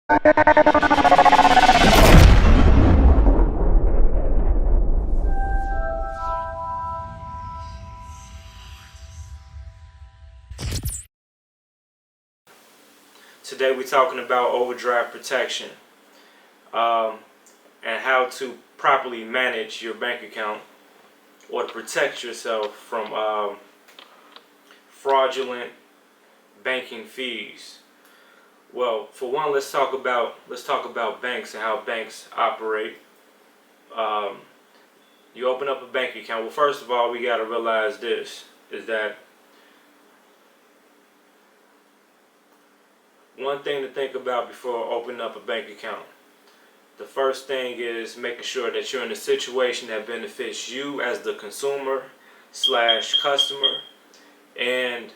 Today we're talking about overdraft protection and how to properly manage your bank account or to protect yourself from fraudulent banking fees. Well, for one, let's talk about banks and how banks operate. Um, you open up a bank account. Well, first of all, we got to realize this is that one thing to think about before opening up a bank account. The first thing is making sure that you're in a situation that benefits you as the consumer slash customer, and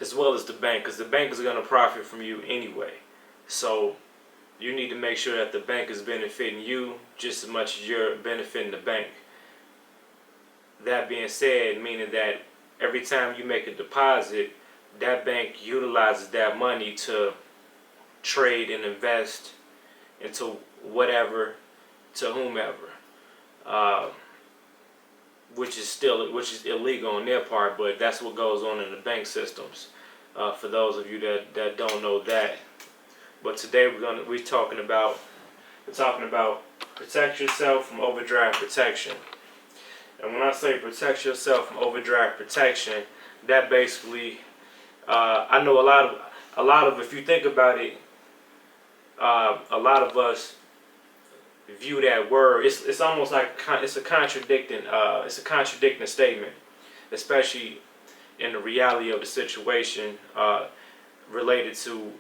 as well as the bank, because the bank is going to profit from you anyway. So you need to make sure that the bank is benefiting you just as much as you're benefiting the bank. That being said, meaning that every time you make a deposit, that bank utilizes that money to trade and invest into whatever to whomever, which is illegal on their part, but that's what goes on in the bank systems. For those of you that don't know that, but today we're talking about protect yourself from overdraft protection. And when I say protect yourself from overdraft protection, that basically I know a lot of if you think about it, a lot of us view that word. It's almost like it's a contradicting statement, especially in the reality of the situation related to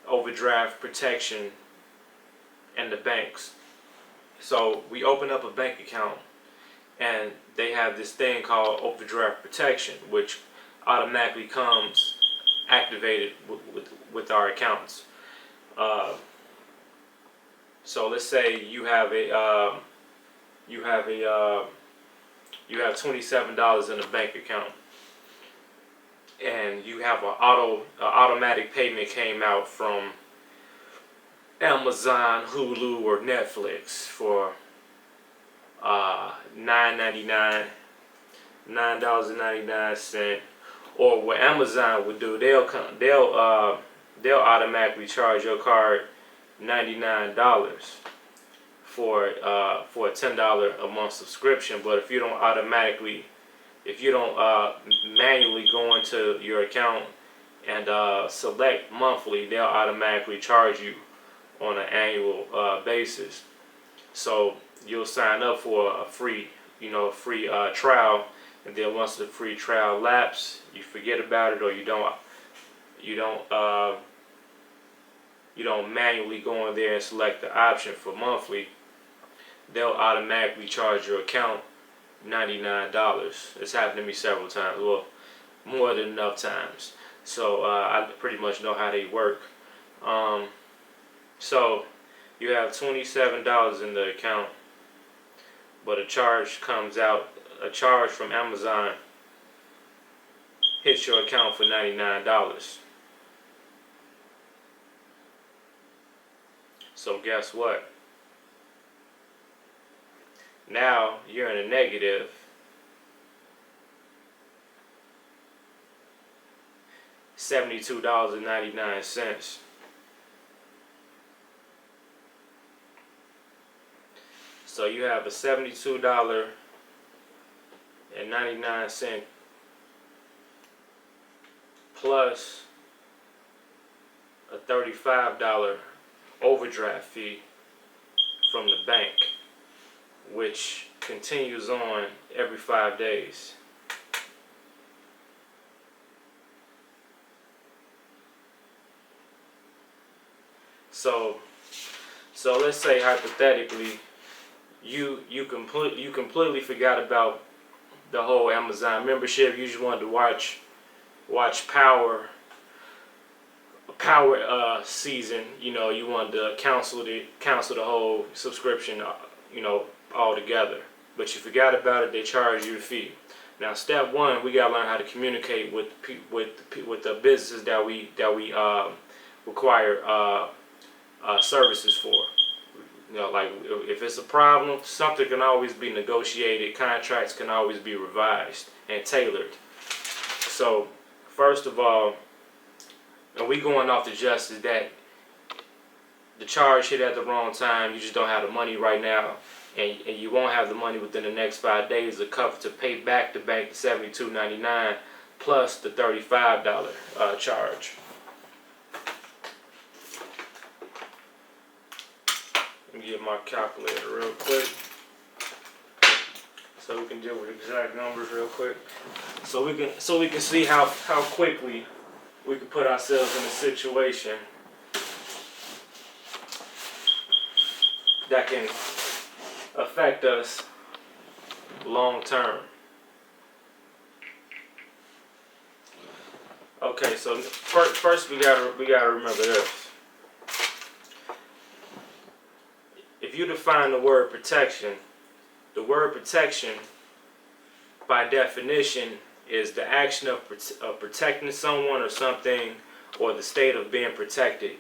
overdraft protection and the banks. So we open up a bank account, and they have this thing called overdraft protection, which automatically comes activated with our accounts. So let's say you have $27 in a bank account, and you have automatic payment came out from Amazon, Hulu, or Netflix for $9.99, or what Amazon would do, they'll automatically charge your card $99 for a $10 a month subscription. But if you don't manually go into your account and select monthly, they'll automatically charge you on an annual basis. So you'll sign up for a free trial, and then once the free trial lapses, you forget about it, or you don't manually go in there and select the option for monthly. They'll automatically charge your account $99. It's happened to me several times, well, more than enough times. So I pretty much know how they work. So you have $27 in the account, but a charge from Amazon hits your account for $99. So guess what? Now you're in a negative $72.99. So you have a $72.99 plus a $35 overdraft fee from the bank, which continues on every 5 days. So let's say hypothetically you completely forgot about the whole Amazon membership. You just wanted to watch Power season. You wanted to cancel the whole subscription, altogether. But you forgot about it. They charge you a fee. Now, step one, we gotta learn how to communicate with the businesses that we require services for. You know, like if it's a problem, something can always be negotiated. Contracts can always be revised and tailored. So, first of all, and we going off the justice that the charge hit at the wrong time. You just don't have the money right now, and you won't have the money within the next 5 days to pay back the bank the $72.99 plus the $35 charge. Let me get my calculator real quick so we can deal with exact numbers real quick. So we can see how quickly we can put ourselves in a situation that can affect us long term. Okay, so first we gotta remember this. If you define the word protection by definition is the action of protecting someone or something, or the state of being protected.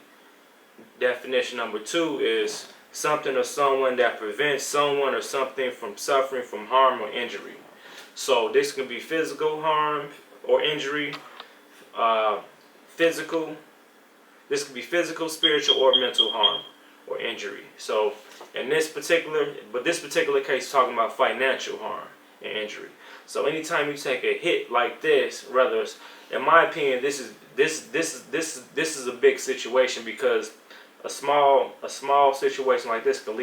Definition number 2 is something or someone that prevents someone or something from suffering from harm or injury. So this can be physical harm or injury, this can be physical, spiritual, or mental harm or injury. So in this particular case, talking about financial harm and injury. So anytime you take a hit like this, rather, in my opinion, this is a big situation, because a small situation like this can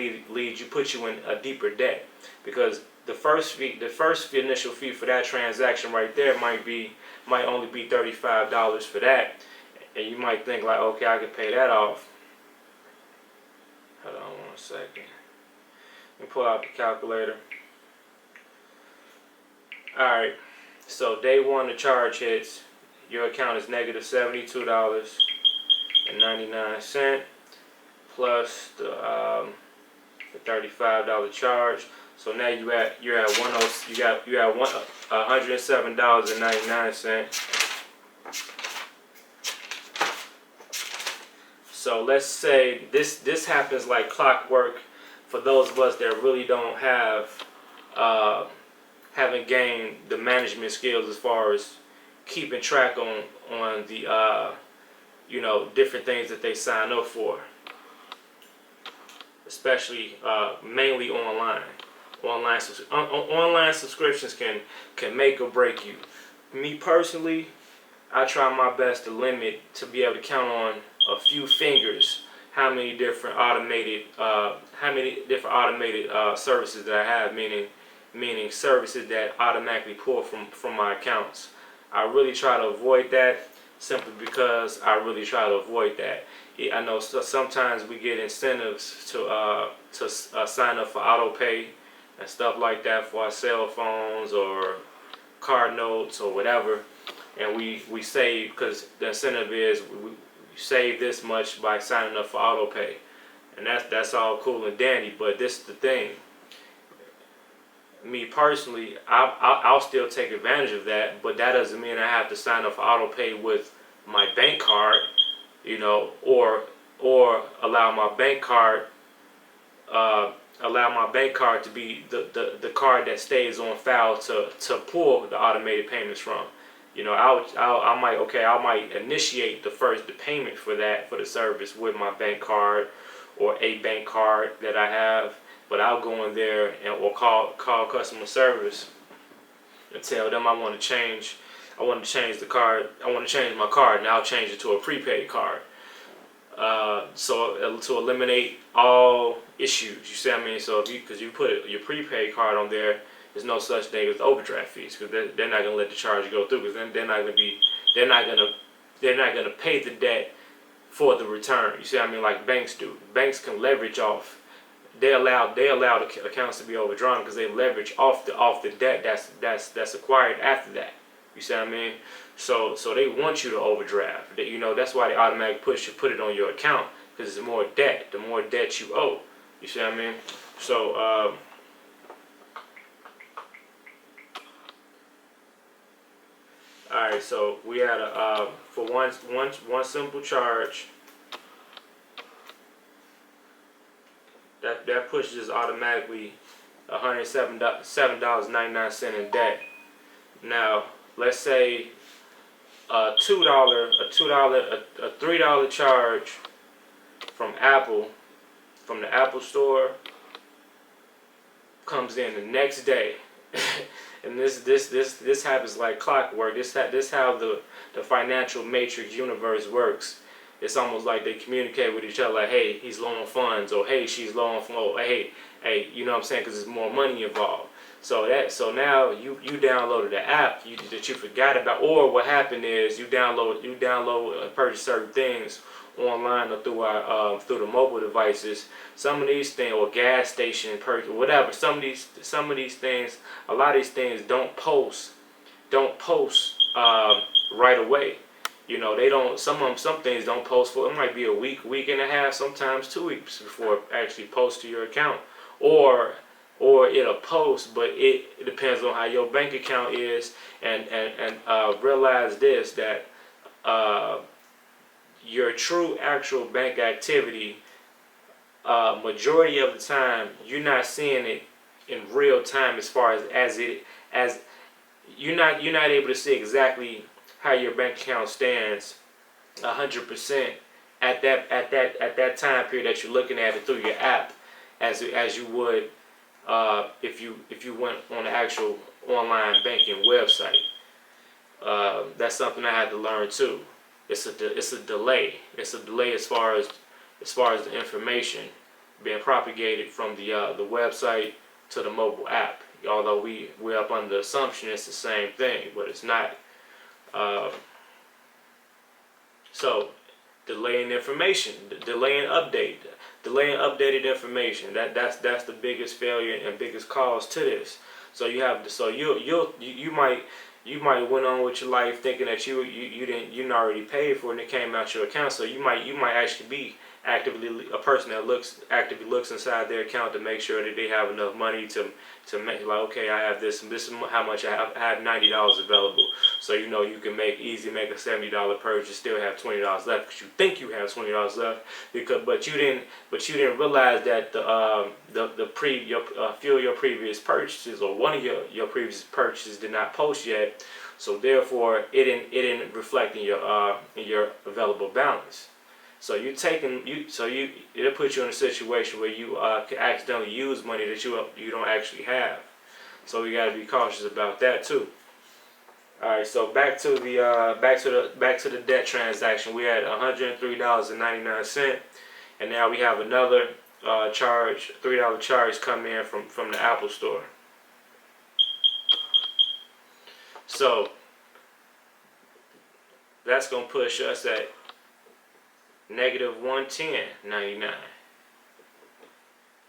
put you in a deeper debt, because the first initial fee for that transaction right there might only be $35 for that, and you might think like, okay, I can pay that off. Hold on 1 second. Let me pull out the calculator. Alright, so day 1 the charge hits, your account is negative $72.99 plus the $35 charge. So now you're at $107.99. So let's say this happens like clockwork for those of us that really don't haven't gained the management skills as far as keeping track on the different things that they sign up for, especially mainly online. Online subscriptions can make or break you. Me personally, I try my best to be able to count on a few fingers how many different automated services that I have, meaning services that automatically pull from my accounts. I really try to avoid that, simply because I really try to avoid that. I know sometimes we get incentives to sign up for auto pay and stuff like that for our cell phones or card notes or whatever, and we save, because the incentive is we save this much by signing up for auto pay, and that's all cool and dandy. But this is the thing. Me personally, I'll still take advantage of that, but that doesn't mean I have to sign up for auto pay with my bank card, or allow my bank card to be the card that stays on file to pull the automated payments from. I might initiate the payment for the service with my bank card or a bank card that I have, but I'll go in there or call customer service and tell them I want to change the card. I want to change my card, and I'll change it to a prepaid card. So to eliminate all issues, you see what I mean? So because you put your prepaid card on there, there's no such thing as overdraft fees, because they're not gonna let the charge go through, because then they're not gonna pay the debt for the return. You see what I mean? Like banks do. Banks can leverage off. They allow the accounts to be overdrawn because they leverage off the debt that's acquired after that. You see what I mean? So they want you to overdraft. That's why they automatically put it on your account, because it's more debt. The more debt you owe. You see what I mean? So all right. So we had for one simple charge. that pushes automatically $107.99 in debt. Now, let's say a $3 charge from the Apple Store comes in the next day. And this happens like clockwork. This how the financial matrix universe works. It's almost like they communicate with each other, like, hey, he's low on funds, or hey, she's low on funds, or hey, you know what I'm saying? Because there's more money involved. So now you downloaded the app that you forgot about, or what happened is you download and purchase certain things online or through the mobile devices. Some of these things, or gas station purchase, whatever. Some of these things, a lot of these things don't post right away. You know, they don't. Some things don't post for. It might be a week, week and a half, sometimes 2 weeks before it actually posts to your account, or it'll post, but it depends on how your bank account is. And realize this, that your true actual bank activity, majority of the time, you're not seeing it in real time, as far as you're not able to see exactly how your bank account stands 100% at that time period that you're looking at it through your app, as you would if you went on the actual online banking website. That's something I had to learn too. It's a delay. It's a delay as far as the information being propagated from the website to the mobile app. Although we're up under the assumption it's the same thing, but it's not. So delaying information, delaying updated information. That's the biggest failure and biggest cause to this. So you might went on with your life thinking that you didn't already paid for it and it came out your account. So you might actually be a person that actively looks inside their account to make sure that they have enough money to make, like, okay, I have this is how much I have $90 available. So you know you can easily make a $70 purchase, still have $20 left, because you think you have $20 left, but you didn't realize that few of your previous purchases, or one of your previous purchases, did not post yet. So therefore it didn't reflect in your available balance. So it'll put you in a situation where you can accidentally use money that you don't actually have. So we got to be cautious about that too. All right, so back to the debt transaction. We had $103.99, and now we have another $3 charge come in from the Apple Store. So that's gonna push us at negative $110.99.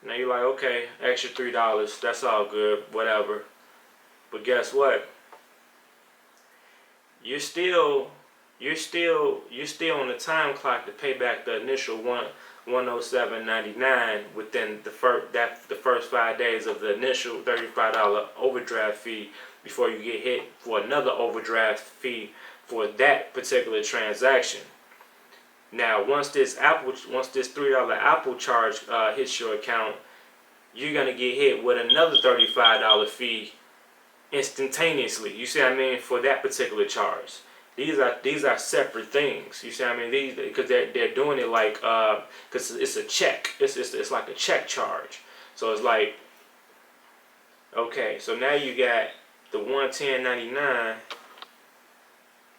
Now you're like, okay, extra $3, that's all good, whatever. But guess what? You're still on the time clock to pay back the initial $107.99 within the first 5 days of the initial $35 overdraft fee, before you get hit for another overdraft fee for that particular transaction. Now, once this $3 Apple charge hits your account, you're gonna get hit with another $35 fee instantaneously. You see what I mean? For that particular charge. These are separate things. You see what I mean? These, because they're doing it like because it's a check. It's like a check charge. So it's like, okay, so now you got the $110.99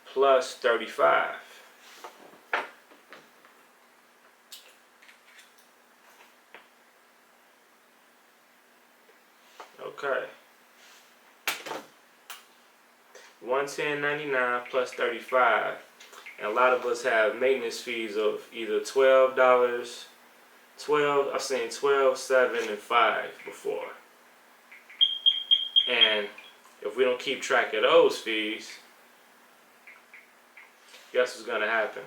plus 35. Okay. $110.99 plus 35, and a lot of us have maintenance fees of either $12, I've seen 12, 7, and 5 before. And if we don't keep track of those fees, guess what's gonna happen?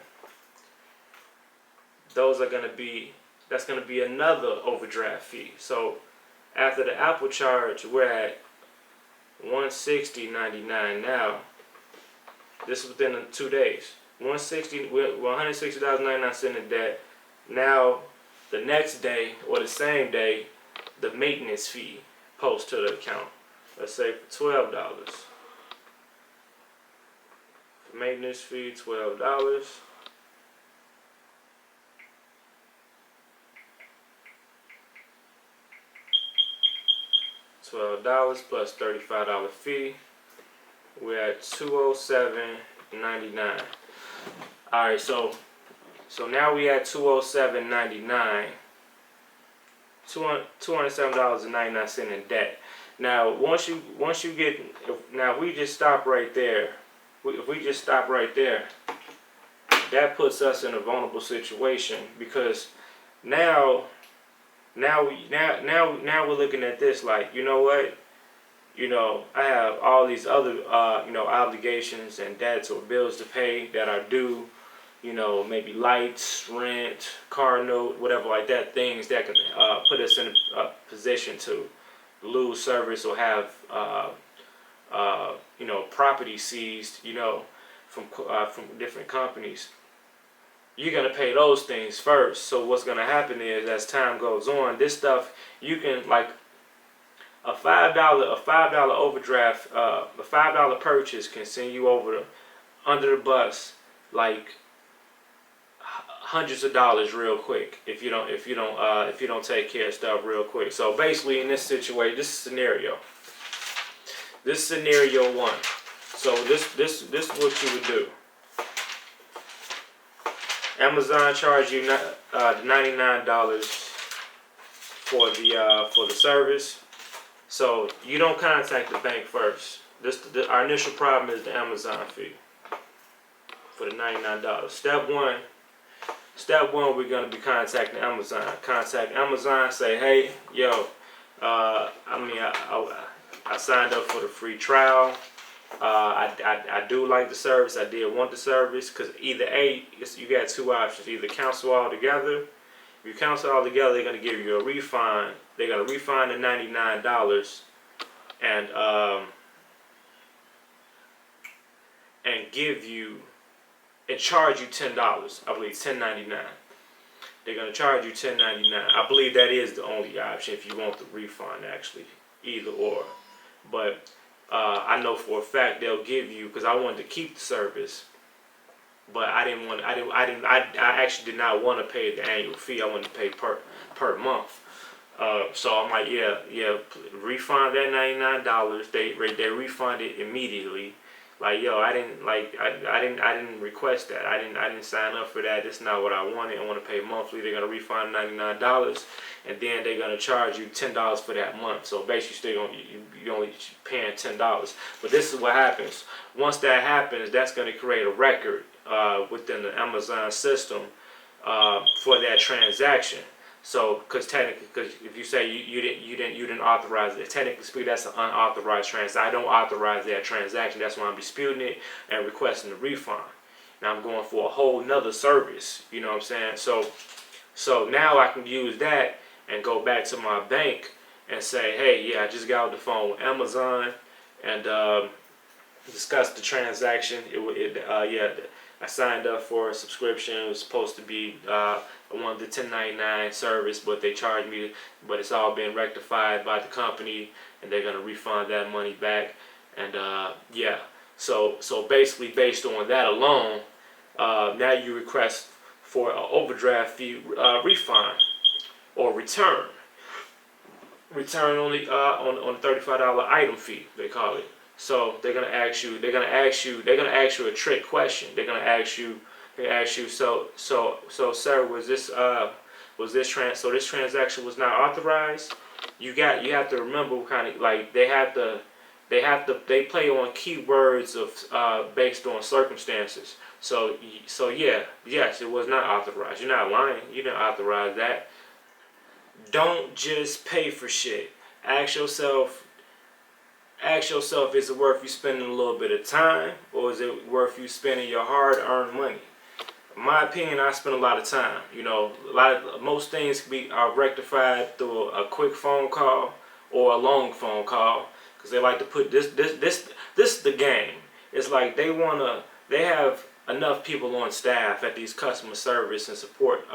That's gonna be another overdraft fee. So after the Apple charge, we're at $160.99 now. This is within 2 days. We're $160.99 in debt. Now the next day or the same day, the maintenance fee post to the account. Let's say for $12. Maintenance fee $12. $12 plus $35 fee. We're at $207.99. All right, so now we at $207.99. $207.99 in debt. Now, once you get, now if we just stop right there, if we just stop right there, that puts us in a vulnerable situation, because now we're looking at this like, you know what? You know, I have all these other obligations and debts or bills to pay that are due. You know, maybe lights, rent, car note, whatever like that, things that can put us in a position to lose service or have property seized, from different companies. You're gonna pay those things first. So what's gonna happen is, as time goes on, this stuff, you can, like, a $5 overdraft, a $5 purchase can send you under the bus like hundreds of dollars real quick if you don't take care of stuff real quick. So basically, in this situation, this is scenario one. So this is what you would do. Amazon charge you $99 for the service. So you don't contact the bank first. Our initial problem is the Amazon fee for the $99. Step one, we're gonna be contacting Amazon. Contact Amazon. Say, hey, yo, I signed up for the free trial. I do like the service. I did want the service, because either you got two options: either cancel altogether. If you cancel altogether, they're gonna give you a refund. They're gonna refund the $99 and give you and charge you $10. I believe $10.99. They're gonna charge you $10.99. I believe that is the only option if you want the refund, actually, either or. But I know for a fact they'll give you, because I wanted to keep the service, but I actually did not want to pay the annual fee. I wanted to pay per month. So I'm like, yeah, refund that $99. They refund it immediately. Like, yo, I didn't request that. I didn't sign up for that. That's not what I wanted. I want to pay monthly. They're gonna refund $99, and then they're gonna charge you $10 for that month. So basically, you're only paying $10. But this is what happens. Once that happens, that's gonna create a record within the Amazon system for that transaction. So, because if you say you didn't authorize it, technically speaking, that's an unauthorized transaction. I don't authorize that transaction. That's why I'm disputing it and requesting a refund. Now I'm going for a whole nother service. You know what I'm saying? So now I can use that and go back to my bank and say, hey, yeah, I just got off the phone with Amazon and discuss the transaction. I signed up for a subscription. It was supposed to be I wanted the $10.99 service, but they charged me. But it's all been rectified by the company, and they're gonna refund that money back. And so basically, based on that alone, now you request for an overdraft fee refund or return. Return only on $35 item fee, they call it. So they're gonna ask you a trick question. They ask you, so sir, so this transaction was not authorized? You have to remember, kind of like they play on keywords of based on circumstances. So yes, it was not authorized. You're not lying. You didn't authorize that. Don't just pay for shit. Ask yourself, is it worth you spending a little bit of time, or is it worth you spending your hard-earned money? In my opinion, I spend a lot of time. Most things are rectified through a quick phone call or a long phone call, because they like to put this is the game. It's like they have enough people on staff at these customer service and support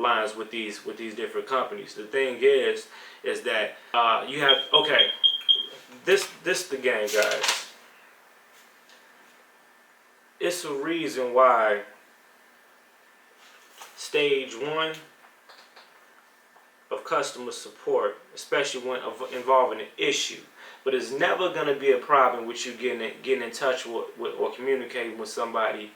lines with these different companies. The thing is that you have, okay, this the game, guys. It's a reason why stage 1 of customer support, especially when involving an issue, but it's never going to be a problem with you getting in touch with or communicating with somebody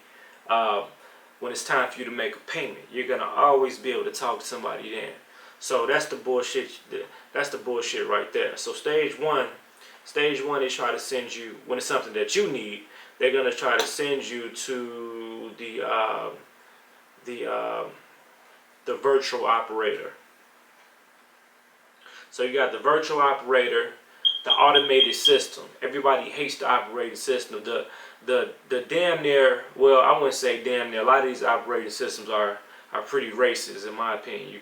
when it's time for you to make a payment. You're going to always be able to talk to somebody then. So that's the bullshit. That's the bullshit right there. So stage one, they try to send you, when it's something that you need, they're going to try to send you to the virtual operator. So you got the virtual operator, the automated system. Everybody hates the operating system. The damn near, well, I wouldn't say damn near. A lot of these operating systems are pretty racist, in my opinion. You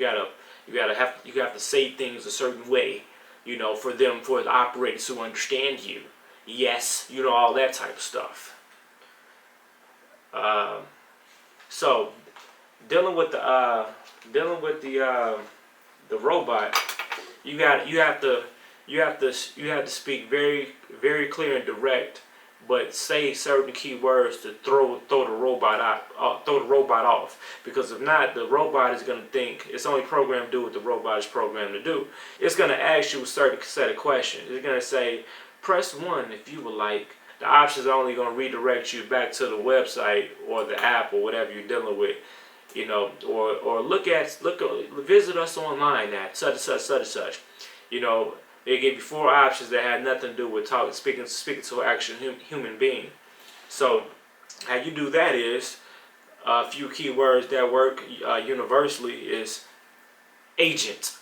have to say things a certain way, for the operators to understand you. Yes, all that type of stuff. So dealing with the robot, you have to speak very, very clear and direct, but say certain key words to throw the robot off. Because if not, the robot is going to think it's only programmed to do what the robot is programmed to do. It's going to ask you a certain set of questions. It's going to say, press 1 if you would like. The options are only going to redirect you back to the website or the app or whatever you're dealing with, or visit us online at such and such, such and such. They give you 4 options that have nothing to do with speaking to an actual human being. So how you do that is a few keywords that work universally is agent,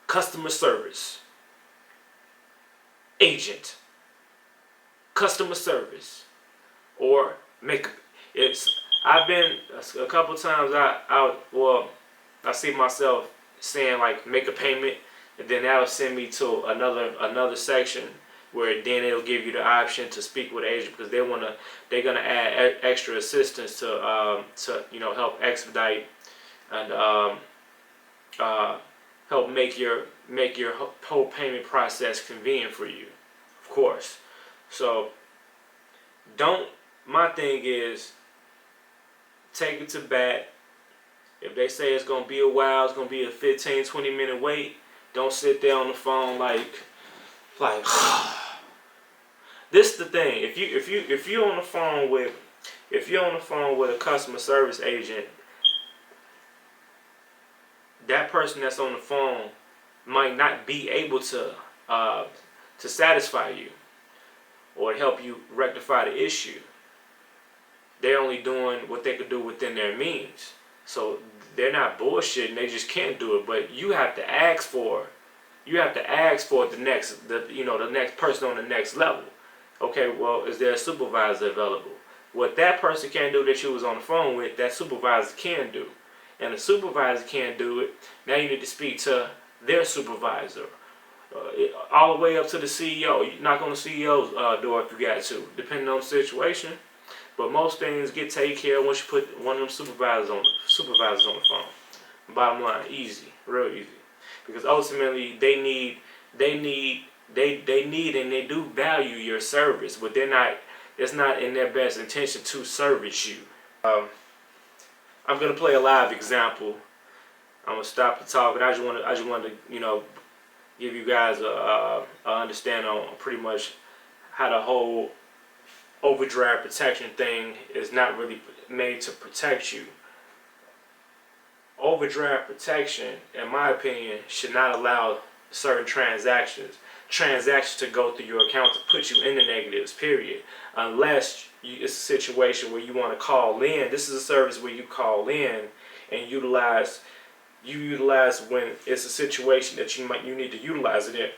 customer service, agent, customer service, or I've been a couple times I see myself saying like make a payment, and then that'll send me to another section where then it'll give you the option to speak with an agent, because they're gonna add extra assistance to help expedite and help make your whole payment process convenient for you, of course. So my thing is, take it to bat. If they say it's gonna be a while, it's gonna be a 15-20 minute wait, don't sit there on the phone like this is the thing. If you're on the phone with a customer service agent, that person that's on the phone might not be able to satisfy you or help you rectify the issue. They're only doing what they could do within their means. So they're not bullshitting, they just can't do it. But you have to ask for the next person on the next level. Okay, well, is there a supervisor available? What that person can't do that you was on the phone with, that supervisor can do. And the supervisor can't do it, now you need to speak to their supervisor. All the way up to the CEO. You knock on the CEO's door if you got to, depending on the situation. But most things get taken care of once you put one of them supervisors on the phone. Bottom line, easy, real easy. Because ultimately they need and they do value your service, but it's not in their best intention to service you. I'm gonna play a live example. I'm gonna stop the talk, but I just wanted to give you guys a understanding on pretty much how the whole overdraft protection thing is not really made to protect you. Overdraft protection, in my opinion, should not allow certain transactions to go through your account to put you in the negatives, period. Unless it's a situation where you want to call in. This is a service where you call in and utilize when it's a situation that you need to utilize it in.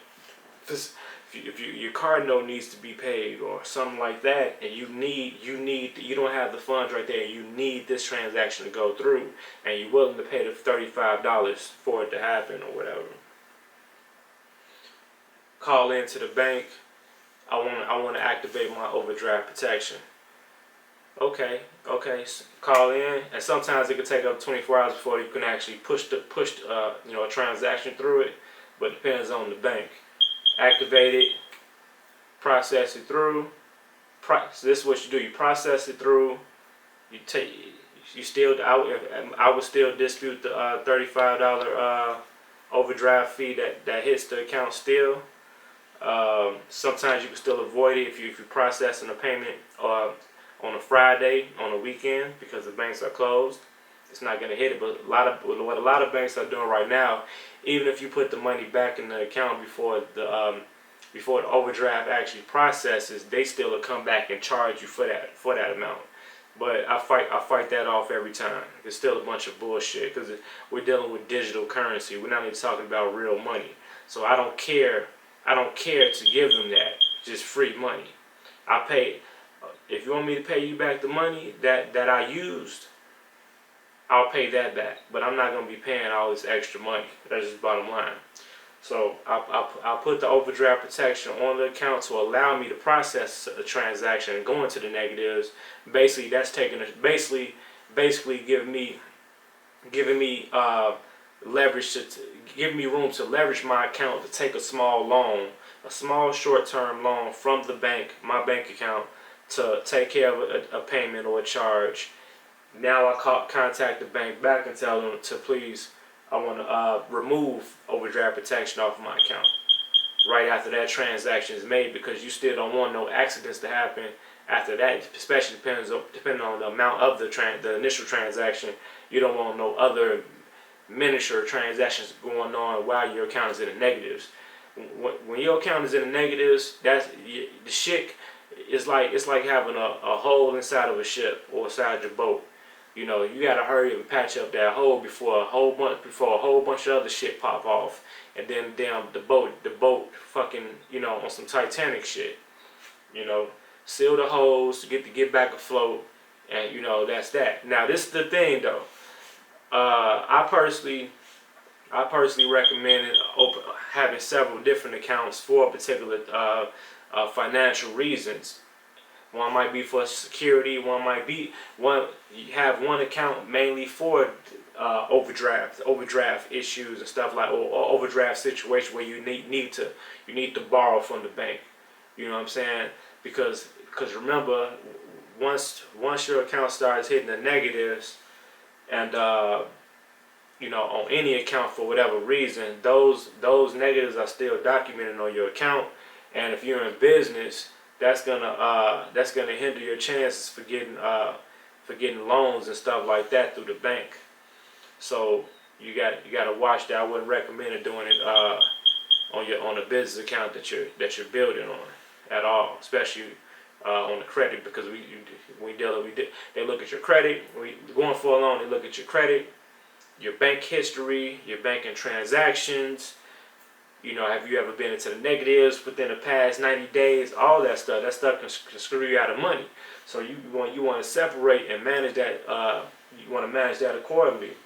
If your card note needs to be paid or something like that, and you don't have the funds right there, and you need this transaction to go through, and you're willing to pay the $35 for it to happen or whatever. Call into the bank. I want to activate my overdraft protection. Okay, Okay, call in, and sometimes it could take up 24 hours before you can actually push a transaction through it, but it depends on the bank. Activate it, process it through. So this is what you do: you process it through. You take, you still, I would still dispute the $35 overdraft fee that hits the account still. Sometimes you can still avoid it if you processing a payment on a Friday, on a weekend, because the banks are closed. It's not going to hit it. But what a lot of banks are doing right now, even if you put the money back in the account before the overdraft actually processes, they still will come back and charge you for that amount. But I fight that off every time. It's still a bunch of bullshit because we're dealing with digital currency. We're not even talking about real money. So I don't care to give them that. Just free money. I pay. If you want me to pay you back the money that I used, I'll pay that back. But I'm not gonna be paying all this extra money. That's just bottom line. So I'll put the overdraft protection on the account to allow me to process a transaction and go into the negatives. Basically, that's basically giving me leverage giving me room to leverage my account to take a small loan, a small short-term loan from the bank, my bank account, to take care of a payment or a charge. Now I contact the bank back and tell them to please, I want to remove overdraft protection off of my account right after that transaction is made, because you still don't want no accidents to happen after that, especially depending on the amount of the initial transaction. You don't want no other miniature transactions going on while your account is in the negatives. When your account is in the negatives, the shit is it's like having a hole inside of a ship or inside your boat. You know, you gotta hurry and patch up that hole before a whole bunch of other shit pop off, and then damn the boat fucking, on some Titanic shit. Seal the holes to get back afloat, and that's that. Now this is the thing though. I personally recommend having several different accounts for particular financial reasons. One might be for security. You have one account mainly for overdraft issues and stuff like, or overdraft situation where you need to borrow from the bank. You know what I'm saying? Because remember, once your account starts hitting the negatives, and on any account for whatever reason, those negatives are still documented on your account, and if you're in business, that's gonna hinder your chances for getting loans and stuff like that through the bank. So you gotta watch that. I wouldn't recommend doing it on a business account that you're building on at all, especially on the credit, because they look at your credit. Going for a loan, they look at your credit, your bank history, your banking transactions. Have you ever been into the negatives within the past 90 days? All that stuff. That stuff can screw you out of money. So you want to separate and manage that. You want to manage that accordingly.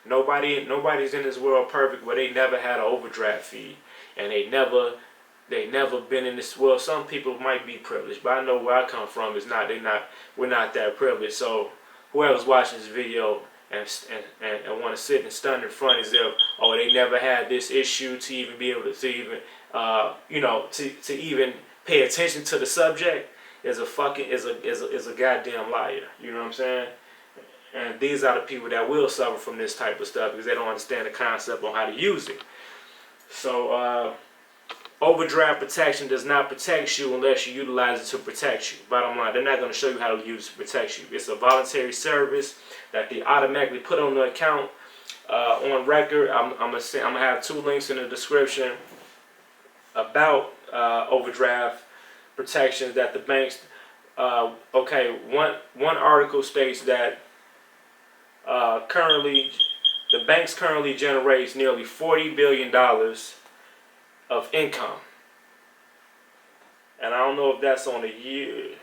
Nobody's in this world perfect where they never had an overdraft fee, and they never been in this world. Some people might be privileged, but I know where I come from is not. We're not that privileged. So whoever's watching this video and want to sit and stun in front as if, oh, they never had this issue to even be able to even pay attention to the subject is a goddamn liar. You know what I'm saying? And these are the people that will suffer from this type of stuff because they don't understand the concept on how to use it. So overdraft protection does not protect you unless you utilize it to protect you. Bottom line, they're not going to show you how to use it to protect you. It's a voluntary service that they automatically put on the account on record. I'm gonna have 2 links in the description about overdraft protections that the banks. One article states that currently the banks currently generates nearly $40 billion of income, and I don't know if that's on a year.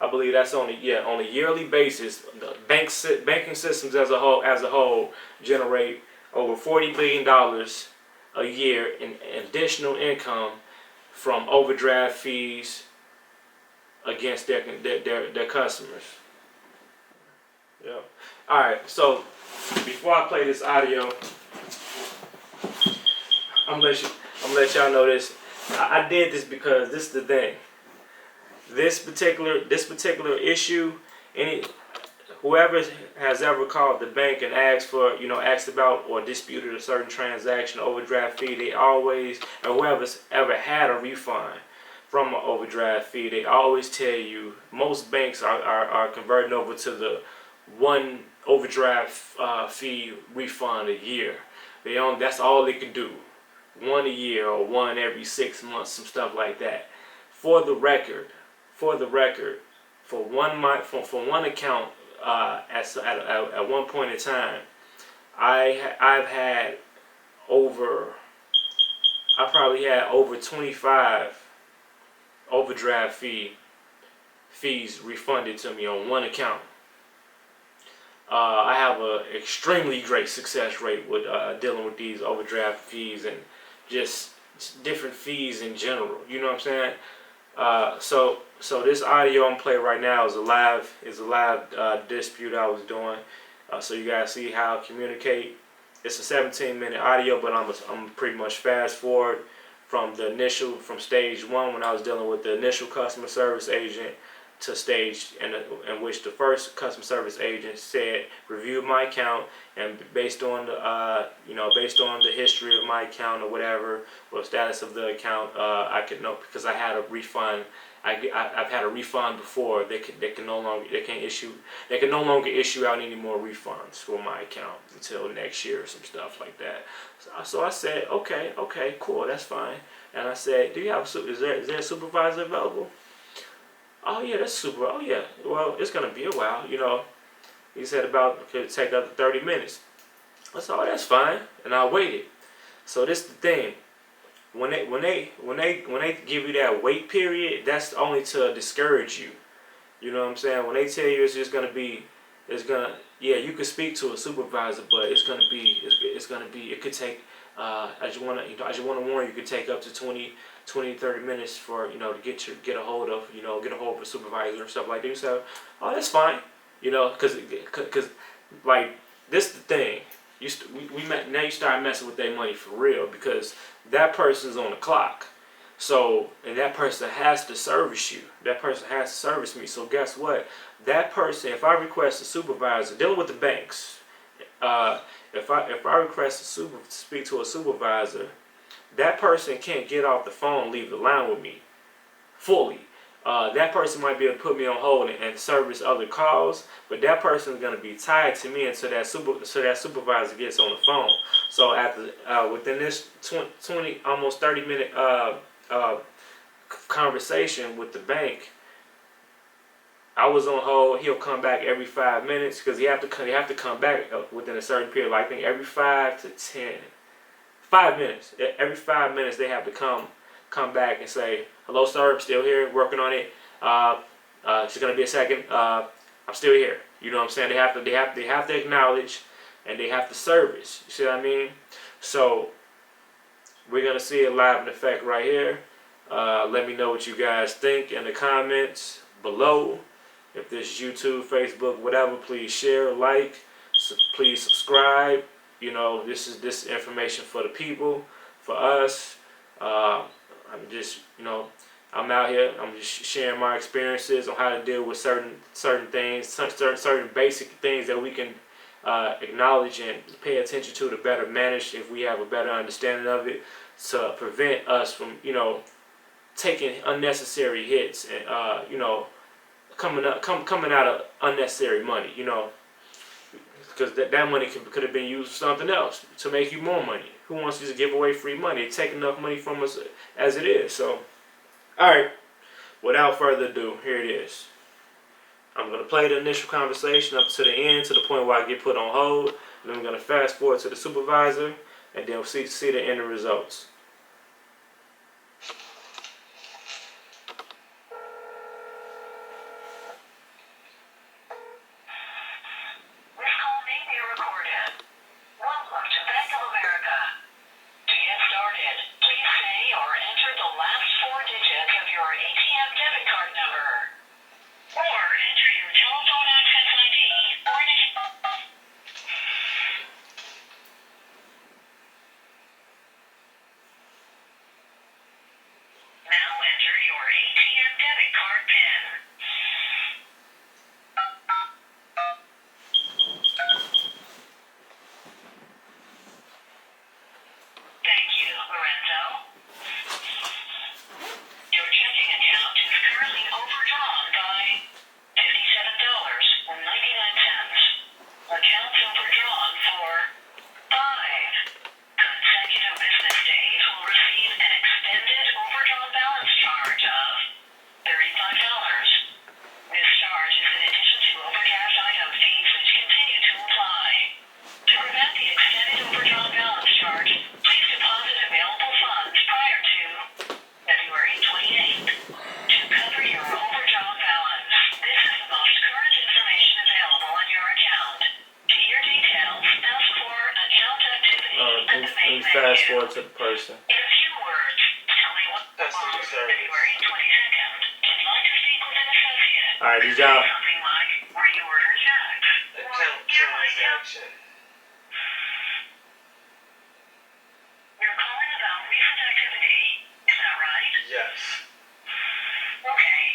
I believe that's on a yearly basis. The banking systems as a whole generate over $40 billion a year in additional income from overdraft fees against their customers. Yeah. All right. So before I play this audio, I'm gonna let you. I'm gonna let y'all know this. I did this because this is the thing. This particular issue, any whoever has ever called the bank and asked about or disputed a certain transaction, overdraft fee, they always, and whoever's ever had a refund from an overdraft fee, they always tell you most banks are converting over to the one overdraft fee refund a year. That's all they can do, one a year or one every 6 months, some stuff like that. For the record, for the record, for one account, at one point in time, I've had over I probably had over 25 overdraft fees refunded to me on one account. I have an extremely great success rate with dealing with these overdraft fees and just different fees in general. You know what I'm saying? So this audio I'm playing right now is a live dispute I was doing. So you guys see how I communicate. It's a 17-minute audio, but I'm pretty much fast forward from stage one when I was dealing with the initial customer service agent to stage in which the first customer service agent said reviewed my account, and based on the history of my account or whatever, or status of the account, I could know because I had a refund. I've had a refund before. They can no longer issue out any more refunds for my account until next year or some stuff like that. So I said, okay, cool, that's fine. And I said, is there a supervisor available? Oh yeah, that's super. Oh yeah, well it's gonna be a while, He said it could take up to 30 minutes. I said, oh, that's fine, and I waited. So this is the thing. When they give you that wait period, that's only to discourage you. You know what I'm saying? When they tell you you could speak to a supervisor, but it could take. I just want to warn you, it could take up to 30 minutes for to get a hold of a supervisor and stuff like that. So, oh, that's fine, because like this is the thing. Now you start messing with their money for real because that person's on the clock. So, and that person has to service you. That person has to service me. So guess what? That person, if I request a supervisor, dealing with the banks, if I request to speak to a supervisor, that person can't get off the phone and leave the line with me fully. That person might be able to put me on hold and service other calls, but that person is going to be tied to me until that supervisor gets on the phone. So after within this 20 almost 30-minute conversation with the bank, I was on hold. He'll come back every 5 minutes because he have to come back within a certain period. Like I think every 5 minutes. Every 5 minutes they have to come back and say, "Hello, sir. I'm still here, working on it. It's gonna be a second. I'm still here." You know what I'm saying? They have to acknowledge, and they have to service. You see what I mean? So we're gonna see a live effect right here. Let me know what you guys think in the comments below. If this is YouTube, Facebook, whatever, please share, like, please subscribe. This is information for the people, for us. I'm just, I'm out here. I'm just sharing my experiences on how to deal with certain things, certain basic things that we can acknowledge and pay attention to better manage if we have a better understanding of it, to prevent us from, taking unnecessary hits and, coming out of unnecessary money, because that money could have been used for something else to make you more money. Who wants you to give away free money? Take enough money from us as it is. So, all right. Without further ado, here it is. I'm gonna play the initial conversation up to the end, to the point where I get put on hold. And then I'm gonna fast forward to the supervisor, and then we'll see the end results. Or enter your telephone access ID or 5 consecutive business days will receive an extended overdrawn balance charge of $35. This charge is in addition to overdraft item fees which continue to apply. To prevent the extended overdrawn balance charge, please deposit available funds prior to February 28th to cover your overdrawn balance. This is the most current information available on your account. To hear details, ask for account activity at the main menu. Fast forward to the person. In a few words, tell me what Customer service. February 22nd. Would like to speak with an associate. Alright, did y'all? Something like reorder checks. Account transaction. You're calling about recent activity. Is that right? Yes. Okay.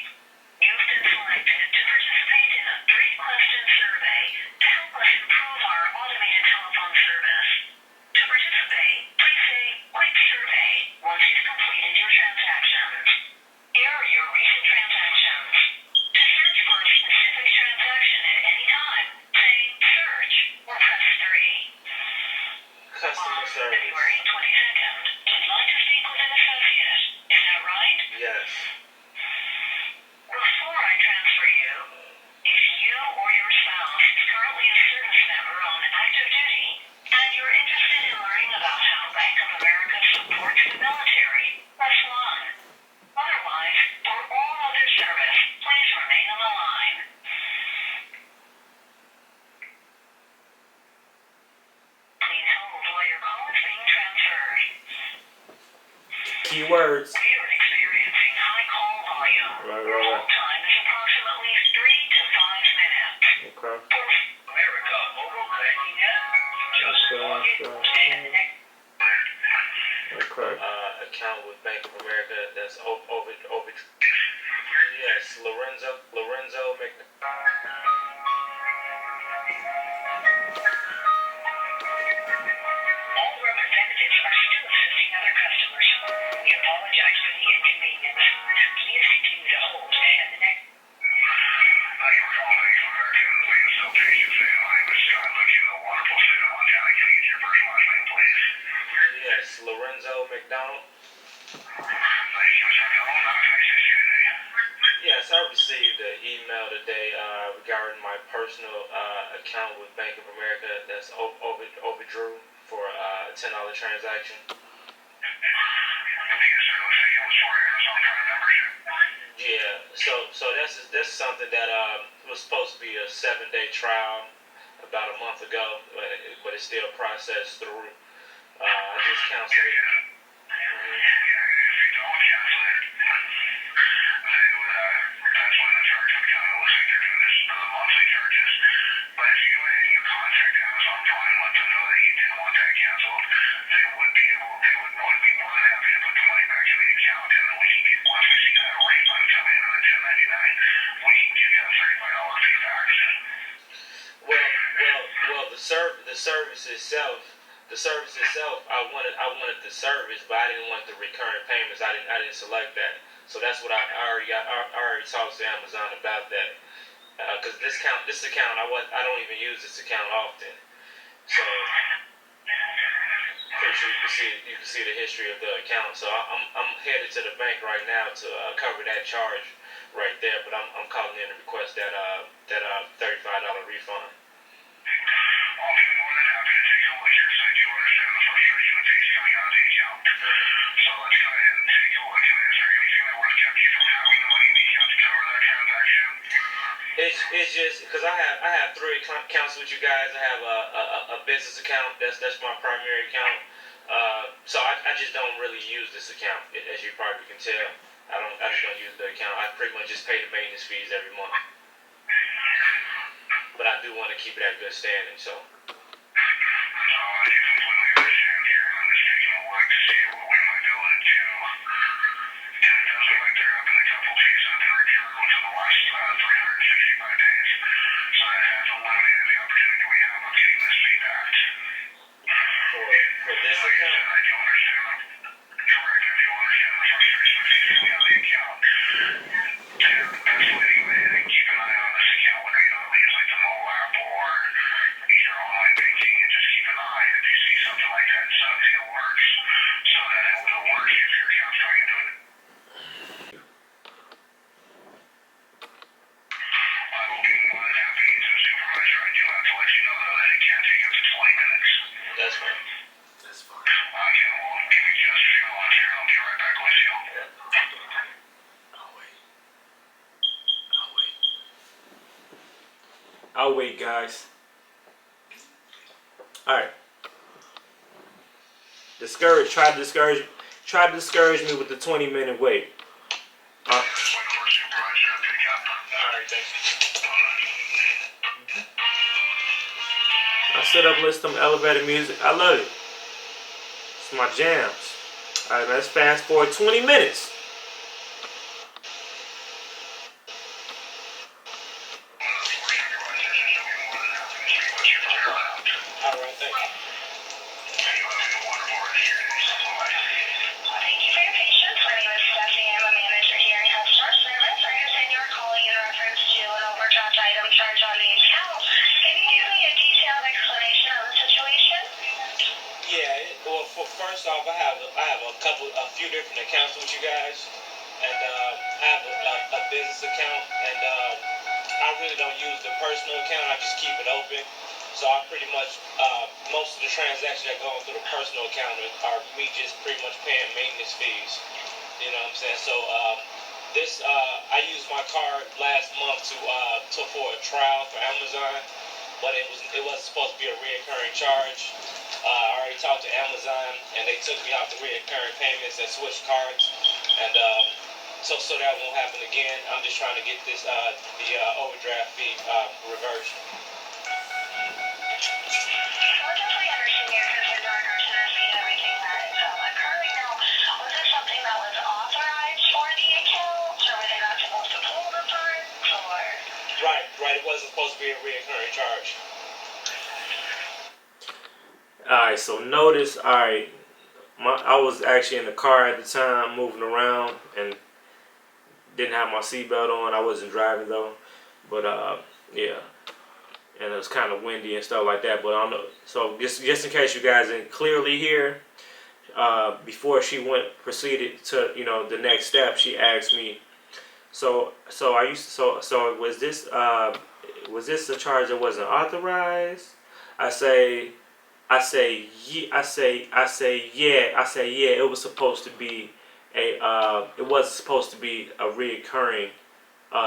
You've been selected to participate in a 3-question survey to help us improve our automated telephone service. To participate, please say "Quick Survey" once you've completed your transactions. Here are your recent transactions. To search for a specific transaction at any time, say "Search" or press 3. Customer On service. February 22nd, would like to speak with an associate. Is that right? Yes. Before I transfer you, if you or your spouse is currently a service member on active duty and you're interested in learning about how Bank of America supports the military, press 1. Otherwise, for all other service, please remain on the line. Please hold while your call is being transferred. Keywords. We are experiencing high call volume. Right. Hold time is approximately 3 to 5 minutes. Okay. America Mobile Banking app. Just log in and connect. Okay. Account with Bank of America. That's over. Yes, Lorenzo All representatives are still assisting other customers. We apologize for the inconvenience. Please continue to hold and the next. Thank you for calling Bank of America. Please still patients and my name is Scott. Look in the wonderful state of Montana. Can you get your first and last name, please? Yes, Lorenzo McDonald. Thank you, Mr. McDonald. How can I assist you today? Yes, I received an email today regarding my personal account with Bank of America. That's overdrew for a $10 transaction. Yeah, so that's something that was supposed to be a 7-day trial about a month ago, but it's still processed through. I just canceled it. Well, the service itself, I wanted the service, but I didn't want the recurring payments. I didn't select that. So that's what I already talked to Amazon about that. Because this account, I don't even use this account often. So pretty sure you can see the history of the account. So I'm headed to the bank right now to cover that charge right there. But I'm calling in to request that $35 refund. It's just because I have 3 accounts with you guys. I have a business account. That's my primary account. So I just don't really use this account, as you probably can tell. I just don't use the account. I pretty much just pay the maintenance fees every month. But I do want to keep it at good standing. So. So if it works, so that it will work if your account's going into it. I will be more than happy to supervisor. I do have to let you know though that it can take up to 20 minutes. That's fine. That's fine. Okay, well, give me just a few moments here and I'll be right back with you. I'll wait. I'll wait, guys. All right. Try to discourage me with the 20-minute wait. Just wait for a supervisor to pick up. Alright, thank you. I sit up, listen to elevator music. I love it. It's my jams. All right, let's fast forward 20 minutes. Alright, thank you. Thank you for your patience. My name is Stephanie. I'm a manager here in customer service. I understand you're calling in reference to an overdraft item charge on the account. Can you give me a detailed explanation of the situation? Well, first off, I have a few different accounts with you guys, and I have a business account, and I really don't use the personal account. I just keep it open. So I pretty much most of the transactions that go on through the personal account are me just pretty much paying maintenance fees. You know what I'm saying? So I used my card last month for a trial for Amazon, but it wasn't supposed to be a reoccurring charge. I already talked to Amazon, and they took me off the reoccurring payments and switched cards, and so that won't happen again. I'm just trying to get the overdraft fee reversed. Well, I definitely understand your concern in regards to this fee and everything that is occurring now. Was this something that was authorized for the account, or were they not supposed to pull the funds, or? Right. It wasn't supposed to be a reoccurring charge. Alright, so notice, I was actually in the car at the time, moving around, and didn't have my seatbelt on. I wasn't driving though, but yeah, and it was kind of windy and stuff like that. But I don't know. So just in case you guys didn't clearly hear, before she proceeded to the next step, she asked me, so was this a charge that wasn't authorized? I say yeah. It was supposed to be it wasn't supposed to be a reoccurring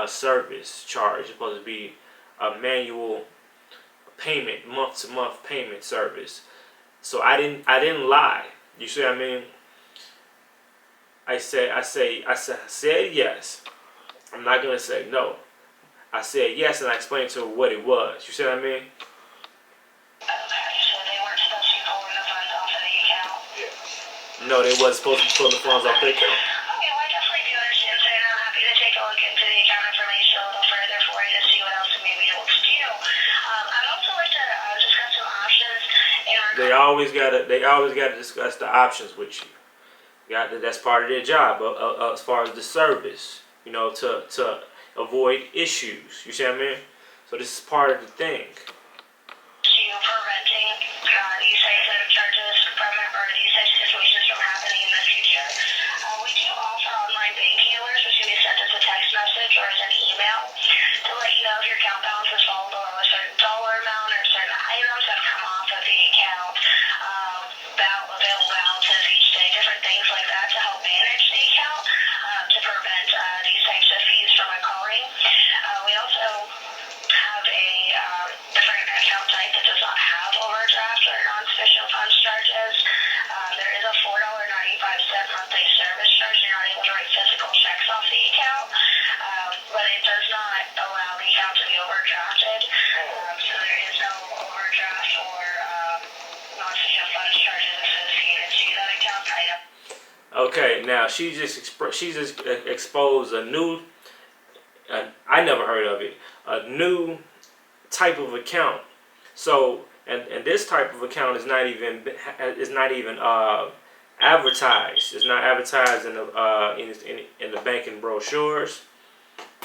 service charge. It's supposed to be a manual payment, month to month payment service. So I didn't lie. You see what I mean? I said yes. I'm not gonna say no. I said yes, and I explained to her what it was. You see what I mean? Okay, so they weren't supposed to be pulling the funds off of the account? No, they wasn't supposed to be pulling the funds off their account. Okay, well, I definitely do understand, sir, and I'm happy to take a look into the account information a little further for you to see what else we may be able to do. I'd also like to discuss some options in our... They always gotta discuss the options with you. That's part of their job, as far as the service, to avoid issues. You see what I mean? So this is part of the thing. To preventing these types of charges from, or these types of situations from happening in the future. We do offer online banking alerts, which can be sent as a text message or as an email to let you know if your account balance has fallen below a certain dollar amount or certain items have come off of the account, available balances each day, different things like that to help manage the account to prevent these types of fees from occurring. We also have a different account type that does not have overdraft or non-sufficient funds charges. There is a $4.95 monthly service charge. You're not able to write physical checks off the account, but it does not allow the account to be overdrafted. So there is no overdraft or non-sufficient funds charges associated to that account item. Okay, now she just exposed a new. I never heard of it. A new type of account. So and this type of account is not even advertised. It's not advertised in the banking brochures,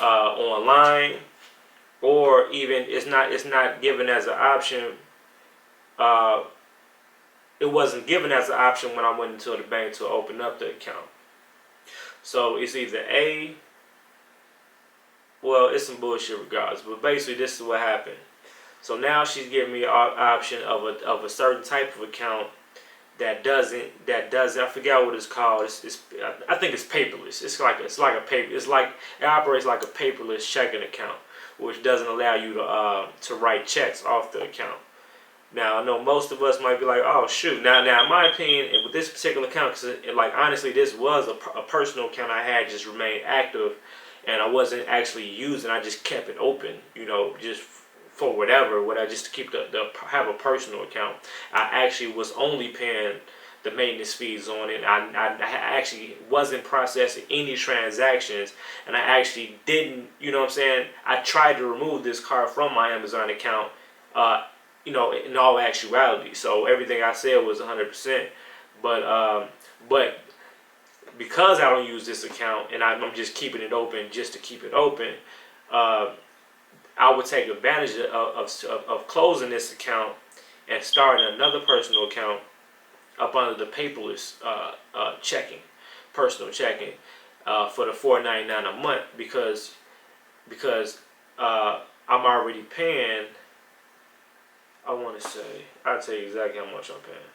online, or even it's not given as an option. it wasn't given as an option when I went into the bank to open up the account. So it's either A, well, it's some bullshit regardless, but basically this is what happened. So now she's giving me an option of a certain type of account that doesn't I forgot what it's called. I think it's paperless. It's like a paper. It's like it operates like a paperless checking account, which doesn't allow you to write checks off the account. Now I know most of us might be like, oh shoot. Now in my opinion, with this particular account, because like honestly, this was a personal account I had just remained active, and I wasn't actually using. I just kept it open, just for whatever, just to keep have a personal account. I actually was only paying the maintenance fees on it. I actually wasn't processing any transactions, and I actually didn't. You know what I'm saying? I tried to remove this card from my Amazon account. In all actuality, so everything I said was 100%. But because I don't use this account and I'm just keeping it open just to keep it open, I would take advantage of closing this account and starting another personal account up under the paperless personal checking, for the $4.99 a month because I'm already paying. I want to say, I'll tell you exactly how much I'm paying.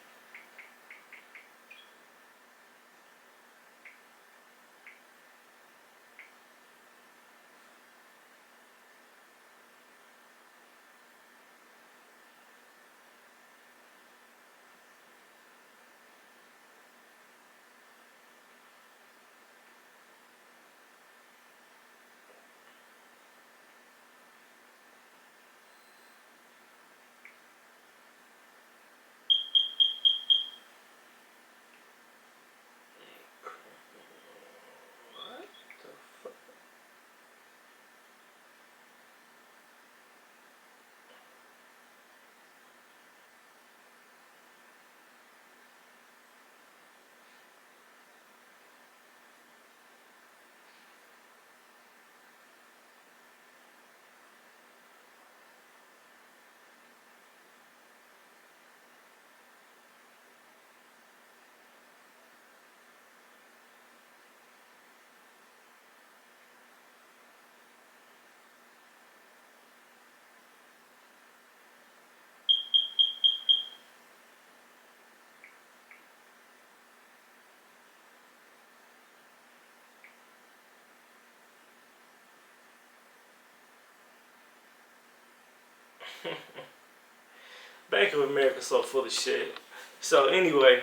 Bank of America's so full of shit. So anyway,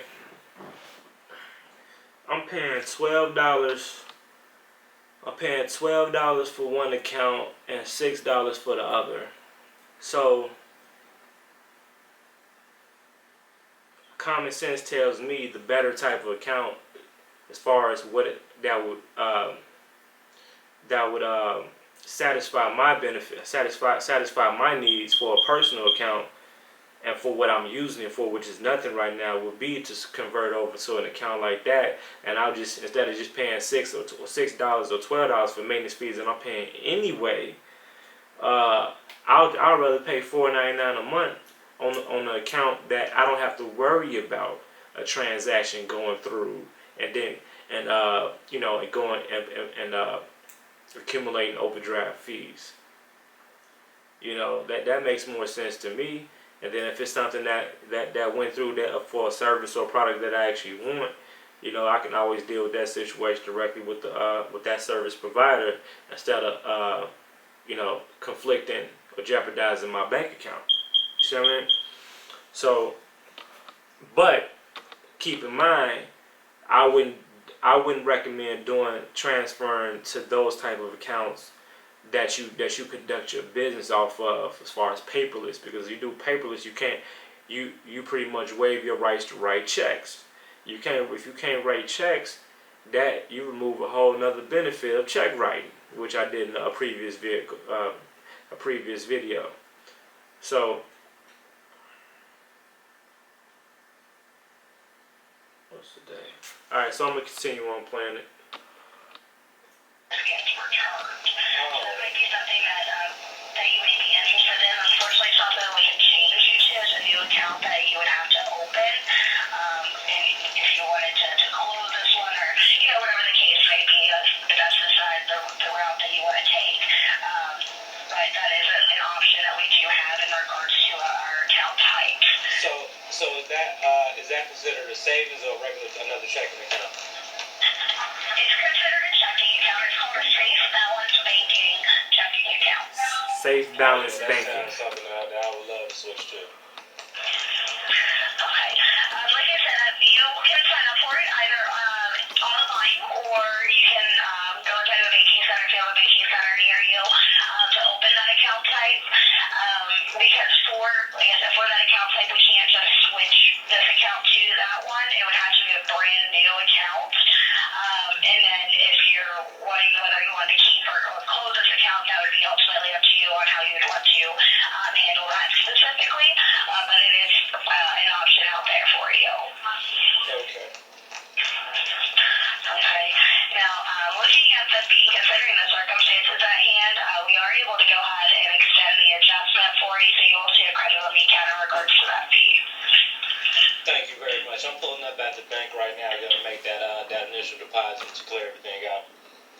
I'm paying $12. I'm paying $12 for one account and $6 for the other. So common sense tells me the better type of account, as far as that would satisfy my benefit, satisfy my needs for a personal account, and for what I'm using it for, which is nothing right now, would be to convert over to an account like that. And I'll just, instead of just paying $6 or $12 for maintenance fees, and I'm paying anyway, I'd rather pay $4.99 a month on an account that I don't have to worry about a transaction going through, and then and going and accumulating overdraft fees. That makes more sense to me. And then if it's something that went through that for a service or product that I actually want, I can always deal with that situation directly with that service provider, instead of conflicting or jeopardizing my bank account. You see what I mean? So, but keep in mind, I wouldn't recommend transferring to those type of accounts that you conduct your business off of, as far as paperless, because you do paperless, you pretty much waive your rights to write checks. If you can't write checks, that you remove a whole nother benefit of check writing, which I did in a previous video. So what's the day? All right, so I'm gonna continue on playing it. Unfortunately, something we can change you to. It's a new account that you would have to open. Is that considered a savings or another checking account? It's considered a checking account. It's called a safe balance banking checking account. Safe balance That banking. sounds something that I would love to switch to. Okay. Like I said, you can sign up for it either online or you can go inside a banking center if you have a banking center near you to open that account type. Because like I said, for that account type, we can't just switch this account to that one. It would have to be a brand new account. And then if you're wanting whether you want to keep or close this account, that would be ultimately up to you on how you would want to handle that specifically. But it is an option out there for you. Okay. Okay. Now, looking at the fee, considering the circumstances at hand, we are able to go ahead and extend the adjustment for you, so you will see a credit on the account in regards to that fee. Thank you very much. I'm pulling up at the bank right now. Gonna make that initial deposit to clear everything out.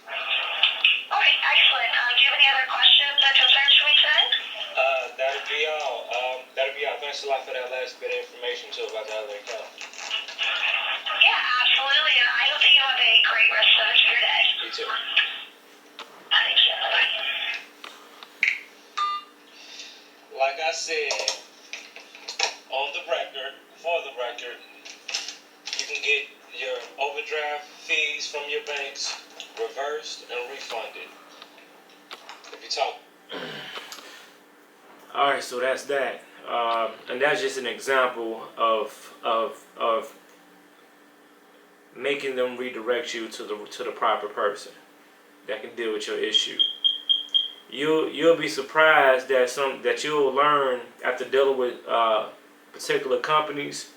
Okay, excellent. Do you have any other questions or concerns for me today? That'll be all. Thanks a lot for that last bit of information too about the other account. Yeah, absolutely. And I hope that you have a great rest of your day. You too. Thank you. Bye-bye. Like I said, for the record, you can get your overdraft fees from your banks reversed and refunded. If you talk. All right, so that's that, and that's just an example of making them redirect you to the proper person that can deal with your issue. You'll be surprised that you'll learn after dealing with particular companies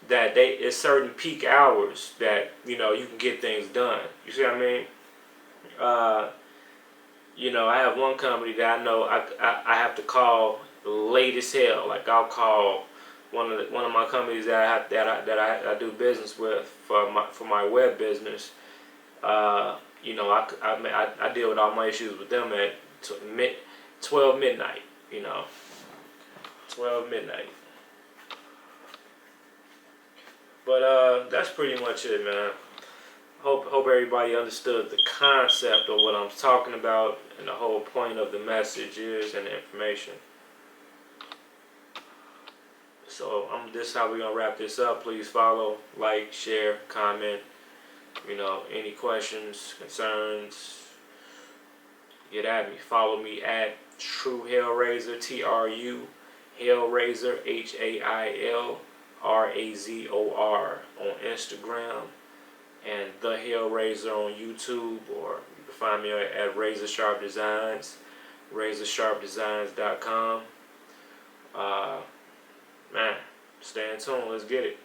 that it's certain peak hours that you can get things done. You see what I mean? I have one company that I know I have to call late as hell. Like I'll call one of my companies that I do business with for my web business. I deal with all my issues with them at 12 midnight. 12 midnight. But that's pretty much it, man. Hope everybody understood the concept of what I'm talking about and the whole point of the message is and the information. So this is how we're gonna wrap this up. Please follow, like, share, comment. Any questions, concerns, get at me. Follow me at True Hailrazor, TRU Hailrazor, HAILRAZOR on Instagram. And The Hailrazor on YouTube, or you can find me at Razor Sharp Designs, RazorSharpDesigns.com. Man, stay in tune. Let's get it.